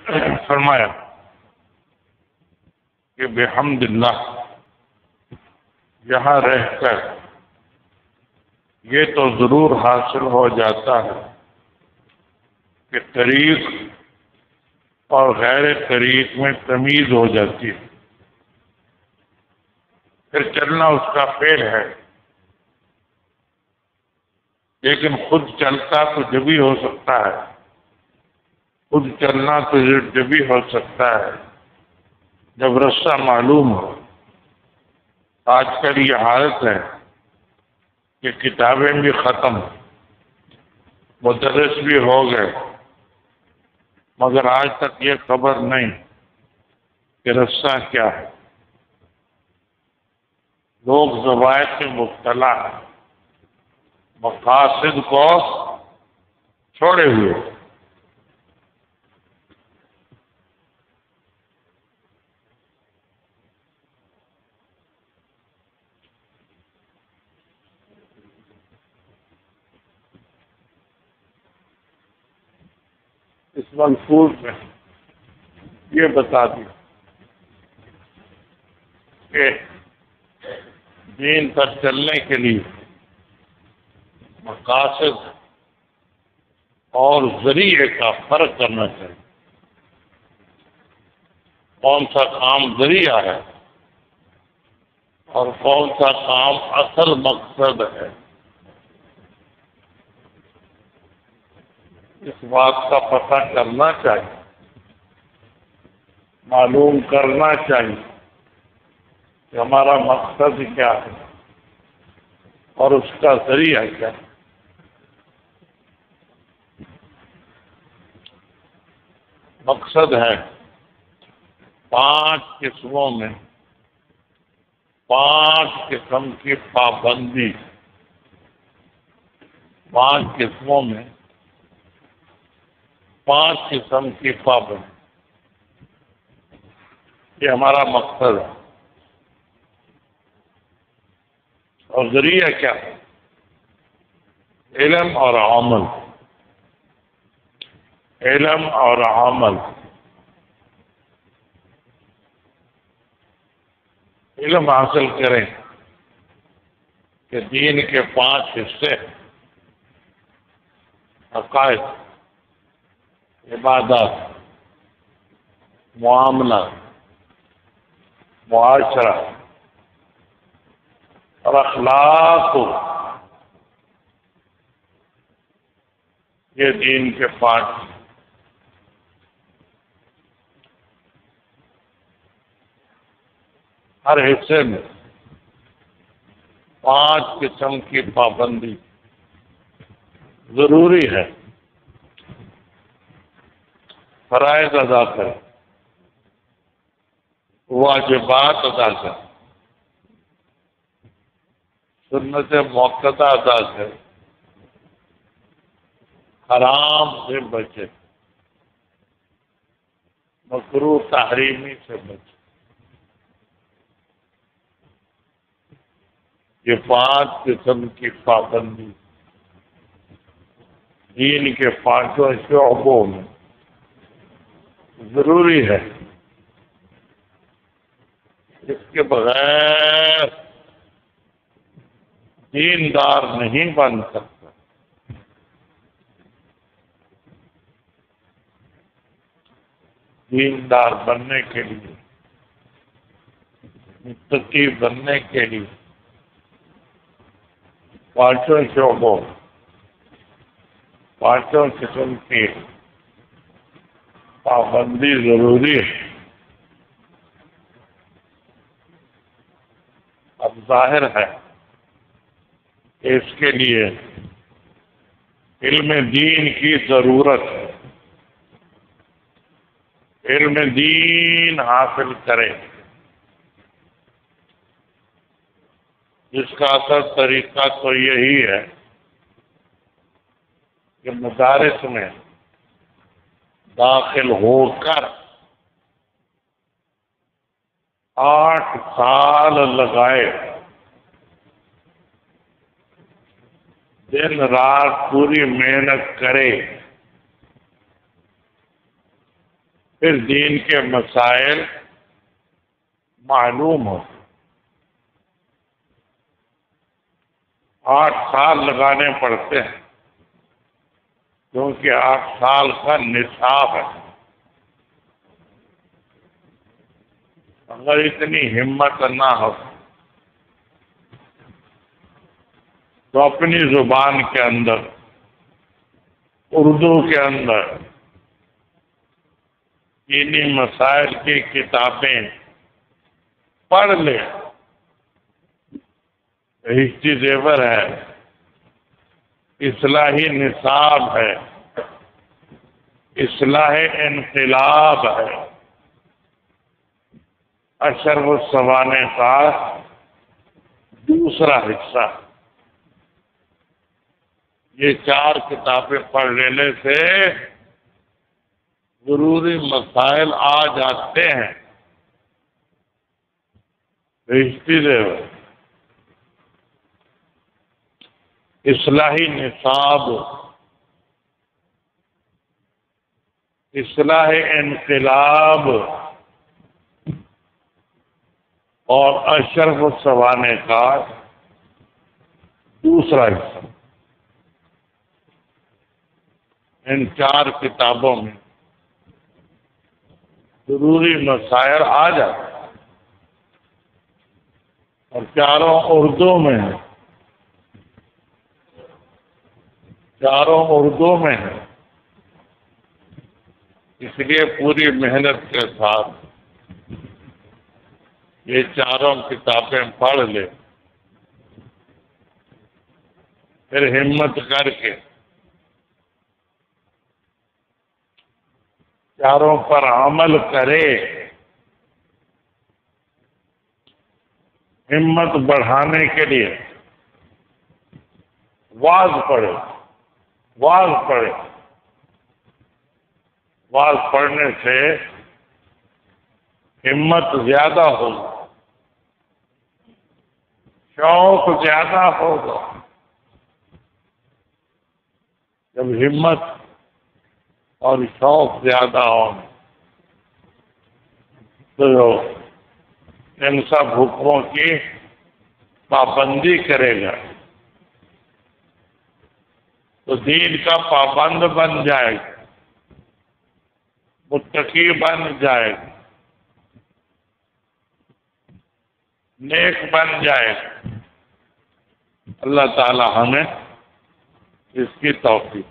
فرمایا کہ بحمد اللہ یہاں رہ کر یہ تو ضرور حاصل ہو جاتا ہے کہ طریق اور غیر طریق میں تمیز ہو جاتی ہے، پھر چلنا اس کا فعل ہے، لیکن خود چلتا تو جبھی ہو سکتا ہے، خود چلنا تو جبھی ہو سکتا ہے جب رستہ معلوم ہو۔ آج کل یہ حالت ہے کہ کتابیں بھی ختم، مدرس بھی ہو گئے، مگر آج تک یہ خبر نہیں کہ رستہ کیا ہے۔ لوگ ضوابط میں مبتلا ہیں، مقاصد کو چھوڑے ہوئے۔ اس منصور میں یہ بتا دیا کہ دین پر چلنے کے لیے مقاصد اور ذریعے کا فرق کرنا چاہیے۔ کون سا کام ذریعہ ہے اور کون سا کام اصل مقصد ہے، اس بات کا پتہ کرنا چاہیے، معلوم کرنا چاہیے کہ ہمارا مقصد کیا ہے اور اس کا ذریعہ کیا ہے۔ مقصد ہے 5 قسموں میں 5 قسم کی پابندی، 5 قسموں میں 5 قسم کی پابندی، یہ ہمارا مقصد ہے۔ اور ذریعہ کیا ہے؟ علم اور عمل، علم اور عمل۔ علم حاصل کریں کہ دین کے 5 حصے، عقائد، عبادات، معاملات، معاشرہ اور اخلاق، یہ دین کے 5۔ ہر حصے میں 5 قسم کی پابندی ضروری ہے۔ فرائض ادا کریں، واجبات ادا کریں، سنت موقتہ ادا کریں، حرام سے بچے، مکروہ تحریمی سے بچے۔ یہ 5 قسم کی پابندی دین کے 5 شعبوں میں ضروری ہے۔ اس کے بغیر دیندار نہیں بن سکتا۔ دیندار بننے کے لیے، متقی بننے کے لیے 5 شعبوں، 5 قسم کی پابندی ضروری ہے۔ اب ظاہر ہے کہ اس کے لیے علم دین کی ضرورت ہے۔ علم دین حاصل کرے، جس کا اصل طریقہ تو یہی ہے کہ مدارس میں داخل ہو کر 8 سال لگائے، دن رات پوری محنت کرے، پھر دین کے مسائل معلوم ہو. 8 سال لگانے پڑتے ہیں کیونکہ 8 سال کا نصاب ہے. اگر اتنی ہمت نہ ہو تو اپنی زبان کے اندر اردو کے اندر دینی مسائل کی کتابیں پڑھ لے. حفظی زیور ہے، اصلاحی نصاب ہے، اصلاح انقلاب ہے، اشرف السوانے کا دوسرا حصہ. یہ 4 کتابیں پڑھ لینے سے ضروری مسائل آ جاتے ہیں. حفظی زیور، اصلاحی نصاب، اصلاح انقلاب اور اشرف السوانے کا دوسرا حصہ. ان 4 کتابوں میں ضروری مسائل آ جاتے ہیں اور 4 اردو میں ہیں. 4 اردو میں ہیں. اس لیے پوری محنت کے ساتھ یہ 4 کتابیں پڑھ لے. پھر ہمت کر کے 4 پر عمل کرے. ہمت بڑھانے کے لیے واعظ پڑھے. واعظ پڑھے. واعظ پڑھنے سے ہمت زیادہ ہوگی، شوق زیادہ ہوگا. جب ہمت اور شوق زیادہ ہو تو ان سب حکموں کی پابندی کرے گا تو دین کا پابند بن جائے گا، متقی بن جائے گا، نیک بن جائے گا. اللہ تعالی ہمیں اس کی توفیق